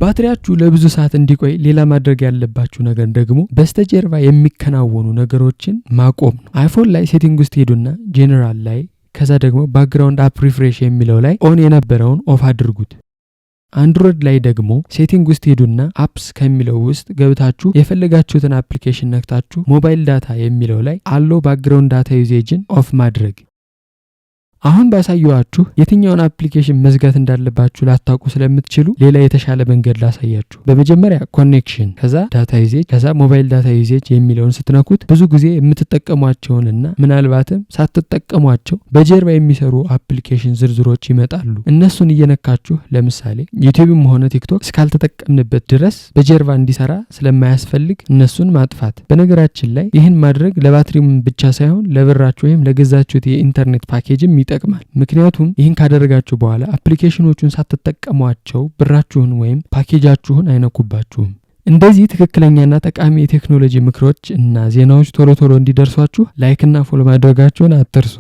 ባትሪያችሁ ለብዙ ሰዓት እንዲቆይ ሌላ ማድረግ ያለባችሁ ነገር ደግሞ በስተጀርባ የሚከናወኑ ነገሮችን ማቆም ነው። አይፎን ላይ ሴቲንግ ውስጥ ሄዱና ጄነራል ላይ ከዛ ደግሞ ባክግራውንድ አፕ ሪፍሬሽ የሚለው ላይ ኦን የነበረውን ኦፍ አድርጉት። አንድሮይድ ላይ ደግሞ ሴቲንግ ውስጥ ሄዱና አፕስ ከሚለው ውስጥ ገብታችሁ የፈለጋችሁትን አፕሊኬሽን ነክታችሁ ሞባይል ዳታ የሚለው ላይ አሎ ባክግራውንድ ዳታ ዩዜጅን ኦፍ ማድረግ። አሁን ባሳየዋችሁ የትኛውን አፕሊኬሽን መዝጋት እንዳለባችሁ ላታውቁ ስለምትችሉ ሌላ የተሻለ መንገድ ላሳያችሁ። በመጀመሪያ ኮኔክሽን፣ ከዛ ዳታ ዩዜጅ፣ ከዛ ሞባይል ዳታ ዩዜጅ የሚለውን ስትነኩት ብዙ ጊዜ የምትጠቀሟቸውንና ምናልባትም ሳትጠቀሟቸው በጀርባ የሚሰሩ አፕሊኬሽን ዝርዝሮች ይመጣሉ። እነሱን እየነካችሁ ለምሳሌ ዩቲዩብም ሆነ ቲክቶክ እስካልተጠቀምንበት ድረስ በጀርባ እንዲሰራ ስለማያስፈልግ እነሱን ማጥፋት። በነገራችን ላይ ይህን ማድረግ ለባትሪም ብቻ ሳይሆን ለብራችሁ ወይም ለገዛችሁት የኢንተርኔት ፓኬጅም ይጠቅማል። ምክንያቱም ይህን ካደረጋችሁ በኋላ አፕሊኬሽኖቹን ሳትጠቀሟቸው ብራችሁን ወይም ፓኬጃችሁን አይነኩባችሁም። እንደዚህ ትክክለኛና ጠቃሚ የቴክኖሎጂ ምክሮች እና ዜናዎች ቶሎ ቶሎ እንዲደርሷችሁ ላይክ እና ፎሎ ማድረጋችሁን አትርሱ።